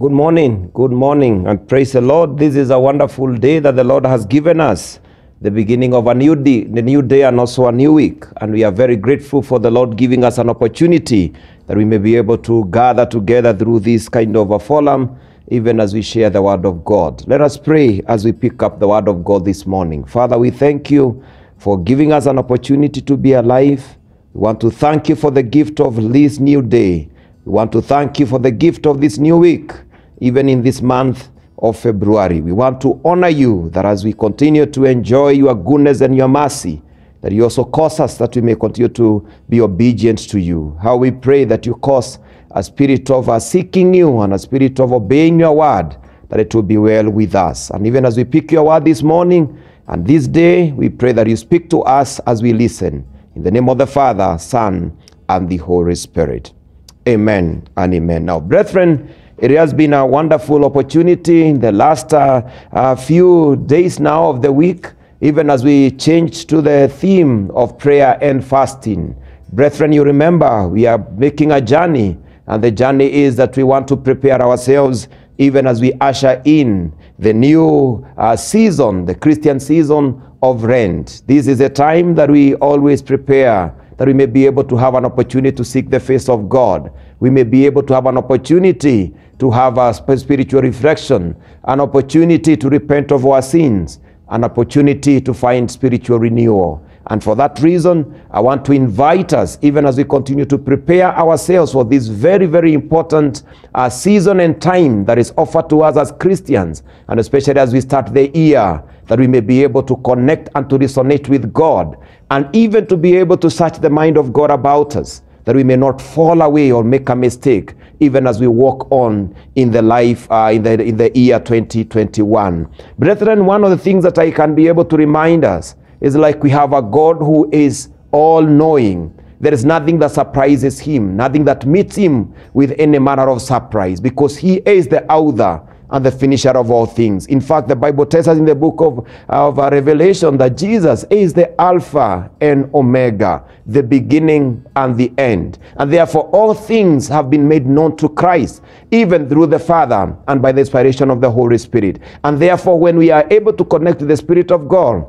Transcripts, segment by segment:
Good morning, and praise the Lord. This is a wonderful day that the Lord has given us, the beginning of a new day and also a new week. And we are very grateful for the Lord giving us an opportunity that we may be able to gather together through this kind of a forum, even as we share the word of God. Let us pray as we pick up the word of God this morning. Father, we thank you for giving us an opportunity to be alive. We want to thank you for the gift of this new day. We want to thank you for the gift of this new week. Even in this month of February, we want to honor you that as we continue to enjoy your goodness and your mercy, that you also cause us that we may continue to be obedient to you. How we pray that you cause a spirit of seeking you and a spirit of obeying your word, that it will be well with us. And even as we pick your word this morning and this day, we pray that you speak to us as we listen. In the name of the Father, Son, and the Holy Spirit. Amen and amen. Now, brethren, it has been a wonderful opportunity in the last few days now of the week, even as we changed to the theme of prayer and fasting. Brethren, you remember we are making a journey, and the journey is that we want to prepare ourselves even as we usher in the new season, the Christian season of Lent. This is a time that we always prepare, that we may be able to have an opportunity to seek the face of God. We may be able to have an opportunity to have a spiritual reflection, an opportunity to repent of our sins, an opportunity to find spiritual renewal. And for that reason, I want to invite us, even as we continue to prepare ourselves for this very, very important season and time that is offered to us as Christians, and especially as we start the year, that we may be able to connect and to resonate with God, and even to be able to search the mind of God about us, that we may not fall away or make a mistake, even as we walk on in the life, in the year 2021. Brethren, one of the things that I can be able to remind us is like we have a God who is all-knowing. There is nothing that surprises him, nothing that meets him with any manner of surprise, because he is the author and the finisher of all things. In fact, the Bible tells us in the book of Revelation that Jesus is the Alpha and Omega, the beginning and the end. And therefore, all things have been made known to Christ, even through the Father and by the inspiration of the Holy Spirit. And therefore, when we are able to connect to the Spirit of God,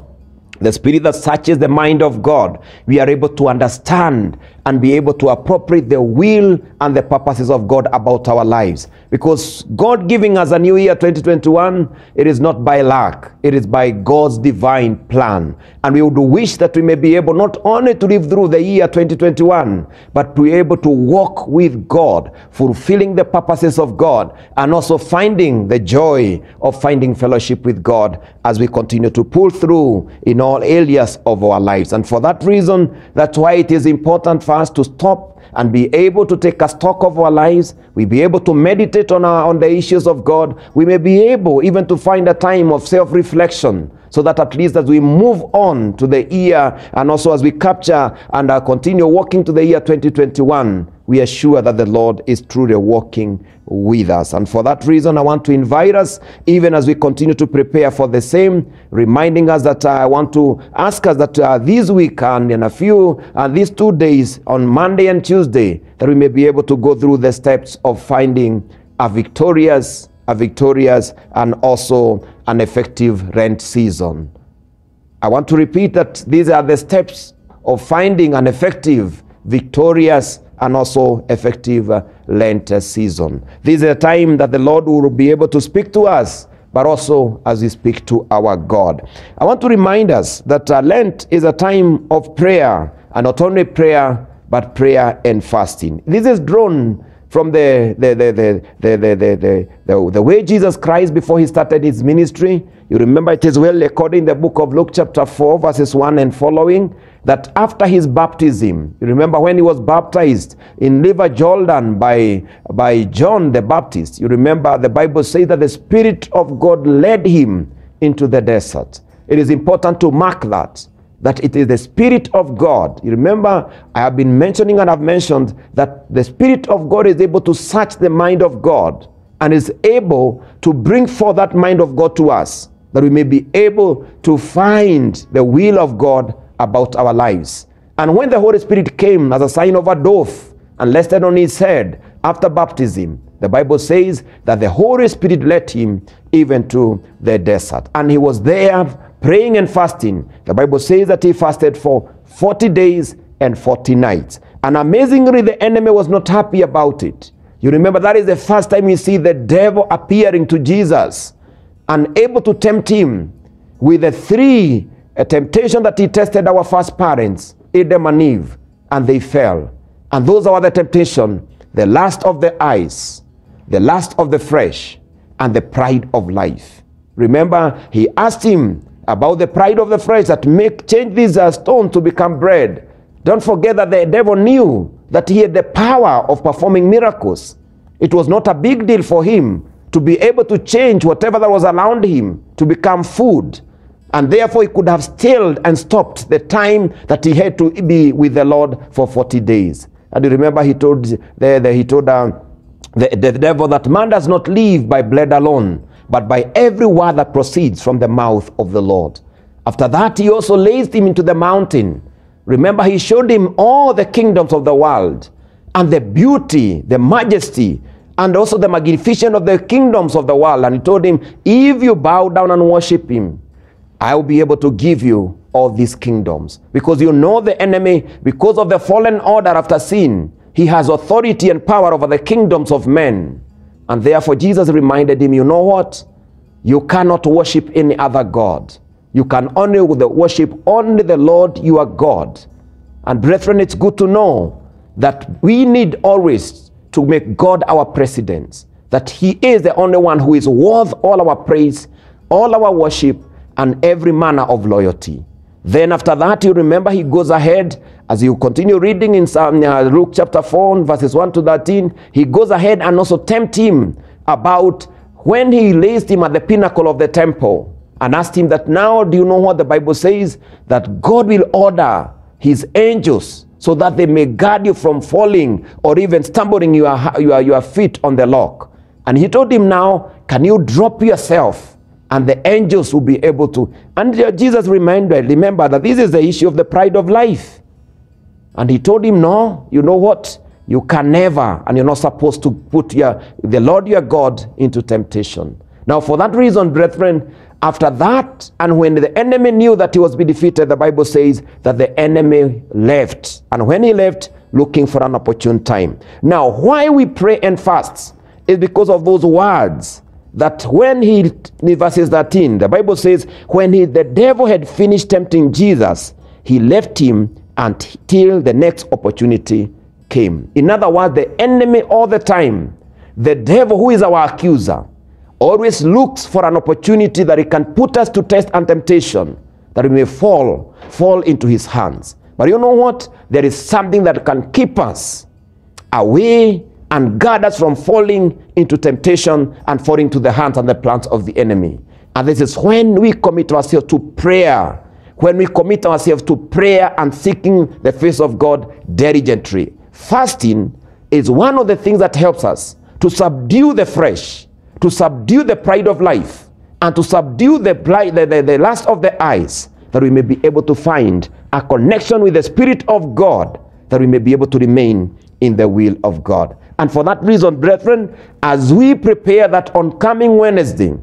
the Spirit that searches the mind of God, we are able to understand and be able to appropriate the will and the purposes of God about our lives. Because God giving us a new year 2021, it is not by luck, it is by God's divine plan. And we would wish that we may be able not only to live through the year 2021, but to be able to walk with God, fulfilling the purposes of God, and also finding the joy of finding fellowship with God as we continue to pull through in all areas of our lives. And for that reason, that's why it is important for us to stop and be able to take a stock of our lives. We be able to meditate on the issues of God. We may be able even to find a time of self-reflection, so that at least as we move on to the year, and also as we capture and continue walking to the year 2021, we are sure that the Lord is truly walking with us. And for that reason, I want to invite us, even as we continue to prepare for the same, reminding us that I want to ask us that this week and in these 2 days, on Monday and Tuesday, that we may be able to go through the steps of finding a victorious and also an effective Lent season. I want to repeat that these are the steps of finding an effective, victorious, and also effective Lent season. This is a time that the Lord will be able to speak to us, but also as we speak to our God. I want to remind us that Lent is a time of prayer, and not only prayer, but prayer and fasting. This is drawn from the way Jesus Christ, before he started his ministry. You remember it is well recorded in the book of Luke chapter 4 verses 1 and following, that after his baptism, you remember when he was baptized in River Jordan by John the Baptist, you remember the Bible says that the Spirit of God led him into the desert. It is important to mark that it is the Spirit of God. You remember, I have been mentioning and I've mentioned that the Spirit of God is able to search the mind of God and is able to bring forth that mind of God to us, that we may be able to find the will of God about our lives. And when the Holy Spirit came as a sign of a dove and rested on his head after baptism, The Bible says that the Holy Spirit led him even to the desert. And he was there praying and fasting. The Bible says that he fasted for 40 days and 40 nights. And amazingly, the enemy was not happy about it. You remember that is the first time you see the devil appearing to Jesus and able to tempt him with the three temptation that he tested our first parents, Adam and Eve, and they fell. And those are the temptation, the lust of the eyes, the lust of the flesh, and the pride of life. Remember, he asked him about the pride of the flesh that change these stones to become bread. Don't forget that the devil knew that he had the power of performing miracles. It was not a big deal for him to be able to change whatever that was around him to become food. And therefore he could have stilled and stopped the time that he had to be with the Lord for 40 days. And you remember he told the devil that man does not live by bread alone, but by every word that proceeds from the mouth of the Lord. After that, he also raised him into the mountain. Remember, he showed him all the kingdoms of the world and the beauty, the majesty, and also the magnificence of the kingdoms of the world. And he told him, if you bow down and worship him, I will be able to give you all these kingdoms. Because you know the enemy, because of the fallen order after sin, he has authority and power over the kingdoms of men. And therefore Jesus reminded him, you know what? You cannot worship any other God. You can only worship only the Lord your God. And brethren, it's good to know that we need always to make God our president. That he is the only one who is worth all our praise, all our worship, and every manner of loyalty. Then after that, you remember he goes ahead, as you continue reading in Luke chapter 4, verses 1 to 13, he goes ahead and also tempt him about when he raised him at the pinnacle of the temple and asked him that, now do you know what the Bible says? That God will order his angels so that they may guard you from falling or even stumbling your feet on the rock. And he told him, now, can you drop yourself? And the angels will be able to. And Jesus remember that this is the issue of the pride of life. And he told him, no, you know what? You can never, and you're not supposed to put the Lord your God into temptation. Now, for that reason, brethren, after that, and when the enemy knew that he was be defeated, the Bible says that the enemy left. And when he left, looking for an opportune time. Now, why we pray and fast is because of those words. That when in verses 13, the Bible says, when the devil had finished tempting Jesus, he left him until the next opportunity came. In other words, the enemy all the time, the devil who is our accuser, always looks for an opportunity that he can put us to test and temptation, that we may fall into his hands. But you know what? There is something that can keep us away and guard us from falling into temptation and falling to the hands and the plans of the enemy. And this is when we commit ourselves to prayer. When we commit ourselves to prayer and seeking the face of God diligently. Fasting is one of the things that helps us to subdue the flesh, to subdue the pride of life, and to subdue the lust of the eyes, that we may be able to find a connection with the Spirit of God, that we may be able to remain in the will of God. And for that reason, brethren, as we prepare that oncoming Wednesday,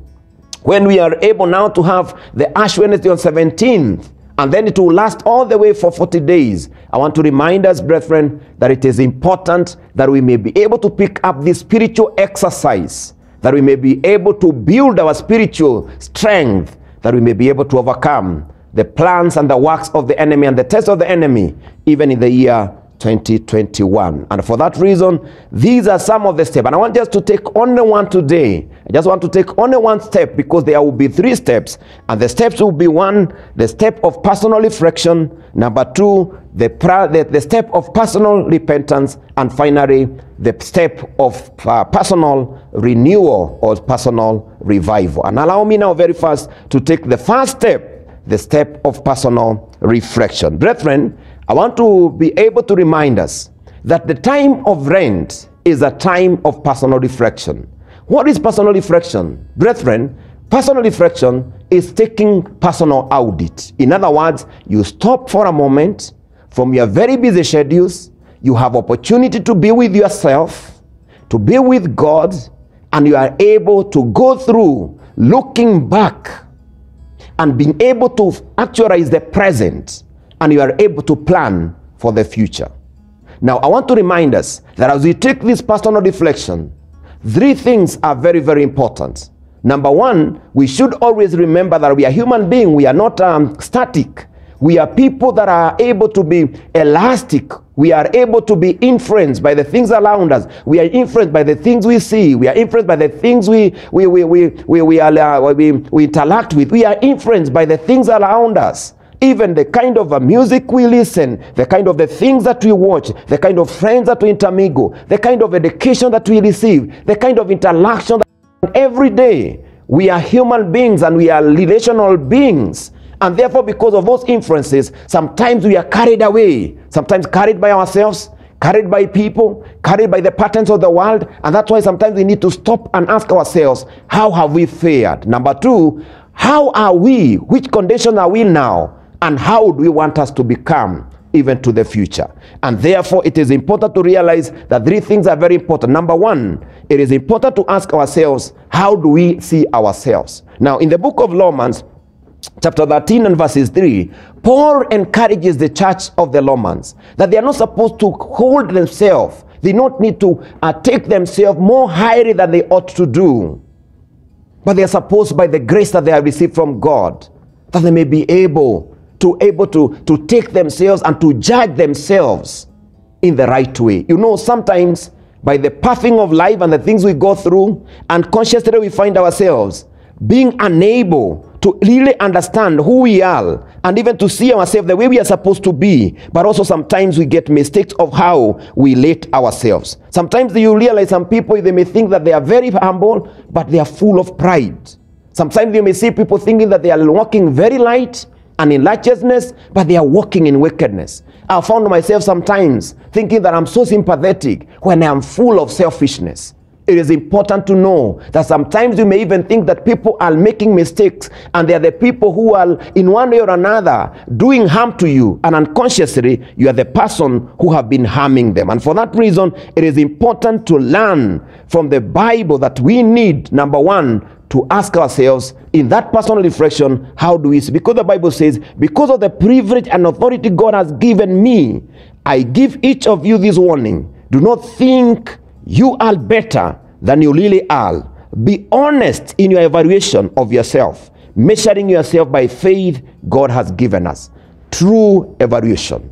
when we are able now to have the Ash Wednesday on 17th, and then it will last all the way for 40 days, I want to remind us, brethren, that it is important that we may be able to pick up this spiritual exercise, that we may be able to build our spiritual strength, that we may be able to overcome the plans and the works of the enemy and the test of the enemy, even in the year 2021. And for that reason, these are some of the steps. And I want just to take only one today. I just want to take only one step, because there will be 3 steps. And the steps will be: 1, the step of personal reflection; number 2, the step of personal repentance; and finally, the step of personal renewal or personal revival. And allow me now very fast to take the first step, the step of personal reflection. Brethren, I want to be able to remind us that the time of Lent is a time of personal reflection. What is personal reflection? Brethren, personal reflection is taking personal audit. In other words, you stop for a moment from your very busy schedules. You have opportunity to be with yourself, to be with God, and you are able to go through looking back and being able to actualize the present, and you are able to plan for the future. Now, I want to remind us that as we take this personal reflection, 3 things are very, very important. Number 1, we should always remember that we are human beings. We are not static. We are people that are able to be elastic. We are able to be influenced by the things around us. We are influenced by the things we see. We are influenced by the things we interact with. We are influenced by the things around us. Even the kind of music we listen, the kind of the things that we watch, the kind of friends that we intermingle, the kind of education that we receive, the kind of interaction that every day. We are human beings and we are relational beings. And therefore, because of those influences, sometimes we are carried away, sometimes carried by ourselves, carried by people, carried by the patterns of the world. And that's why sometimes we need to stop and ask ourselves, how have we fared? Number 2, how are we? Which condition are we now? And how do we want us to become even to the future? And therefore, it is important to realize that 3 things are very important. Number 1, it is important to ask ourselves, how do we see ourselves? Now, in the book of Romans, chapter 13 and verses 3, Paul encourages the church of the Romans that they are not supposed to hold themselves. They don't need to take themselves more highly than they ought to do. But they are supposed, by the grace that they have received from God, that they may be able to take themselves and to judge themselves in the right way. You know, sometimes by the pathing of life and the things we go through, unconsciously we find ourselves being unable to really understand who we are and even to see ourselves the way we are supposed to be. But also sometimes we get mistakes of how we relate ourselves. Sometimes you realize some people, they may think that they are very humble, but they are full of pride. Sometimes you may see people thinking that they are walking very light and in righteousness, but they are walking in wickedness. I found myself sometimes thinking that I'm so sympathetic when I am full of selfishness. It is important to know that sometimes you may even think that people are making mistakes, and they are the people who are in one way or another doing harm to you, and unconsciously you are the person who have been harming them. And for that reason, it is important to learn from the Bible that we need, number 1, to ask ourselves in that personal reflection, how do we see? Because the Bible says, because of the privilege and authority God has given me, I give each of you this warning. Do not think you are better than you really are. Be honest in your evaluation of yourself, measuring yourself by faith God has given us. True evaluation.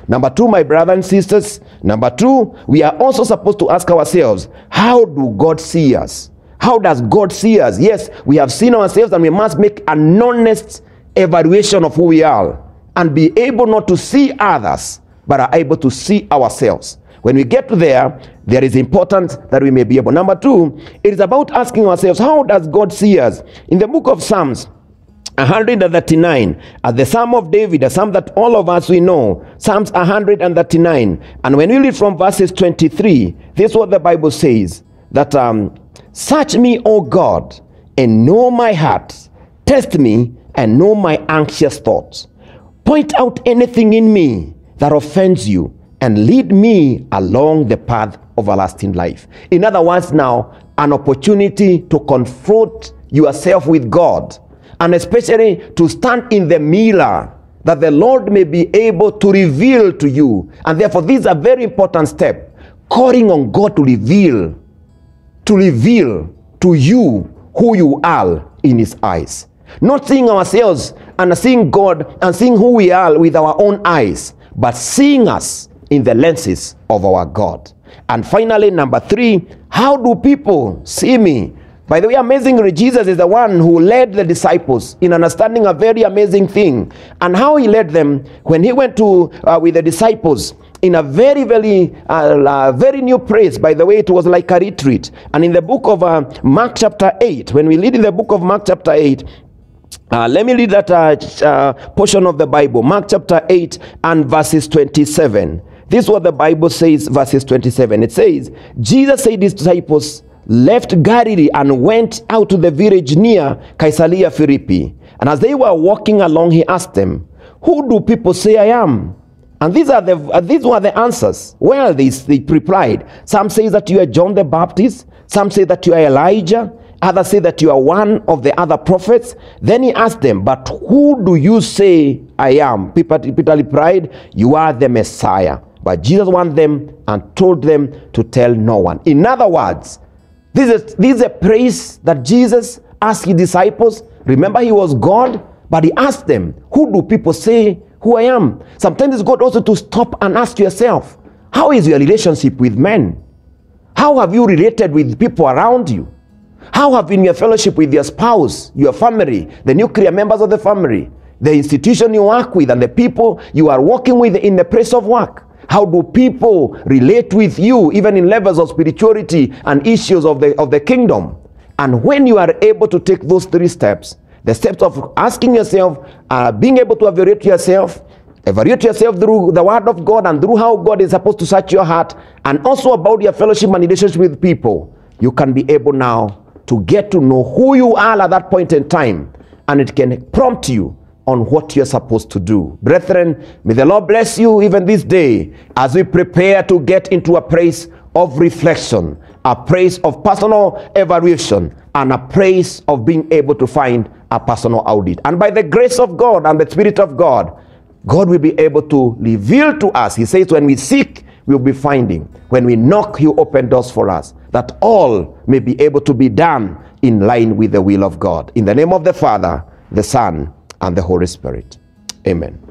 Number 2, my brothers and sisters, number 2, we are also supposed to ask ourselves, how do God see us? How does God see us? Yes, we have seen ourselves, and we must make an honest evaluation of who we are and be able not to see others, but are able to see ourselves. When we get to there is important that we may be able. Number 2, it is about asking ourselves, how does God see us? In the book of Psalms 139, the Psalm of David, a psalm that all of us we know, Psalms 139. And when we read from verses 23, this is what the Bible says, that search me, O God, and know my heart. Test me and know my anxious thoughts. Point out anything in me that offends you, and lead me along the path of everlasting life. In other words, now, an opportunity to confront yourself with God, and especially to stand in the mirror, that the Lord may be able to reveal to you. And therefore, this is a very important step, calling on God to reveal to you who you are in His eyes. Not seeing ourselves and seeing God and seeing who we are with our own eyes, but seeing us in the lenses of our God. And finally, number 3, how do people see me? By the way, amazingly, Jesus is the one who led the disciples in understanding a very amazing thing. And how He led them when He went to with the disciples in a very, very new place. By the way, it was like a retreat. And in the book of Mark chapter 8, when we read in the book of Mark chapter 8, let me read that portion of the Bible, Mark chapter 8 and verses 27. This is what the Bible says, verses 27. It says, Jesus said His disciples left Galilee and went out to the village near Caesarea Philippi. And as they were walking along, He asked them, who do people say I am? And these were the answers. Well, they replied. Some say that you are John the Baptist. Some say that you are Elijah. Others say that you are one of the other prophets. Then he asked them, but who do you say I am? Peter replied, you are the Messiah. But Jesus warned them and told them to tell no one. In other words, this is a praise that Jesus asked his disciples. Remember, he was God, but he asked them, who do people say who I am? Sometimes it's good also to stop and ask yourself, how is your relationship with men? How have you related with people around you? How have been your fellowship with your spouse, your family, the nuclear members of the family, the institution you work with, and the people you are working with in the place of work? How do people relate with you, even in levels of spirituality and issues of the kingdom? And when you are able to take those 3 steps, the steps of asking yourself, being able to evaluate yourself through the word of God and through how God is supposed to search your heart, and also about your fellowship and relationship with people, you can be able now to get to know who you are at that point in time, and it can prompt you on what you're supposed to do. Brethren, may the Lord bless you even this day as we prepare to get into a place of reflection, a place of personal evaluation, and a place of being able to find a personal audit. And by the grace of God and the Spirit of God, God will be able to reveal to us. He says, when we seek, we'll be finding. When we knock, he'll open doors for us, that all may be able to be done in line with the will of God. In the name of the Father, the Son, and the Holy Spirit. Amen.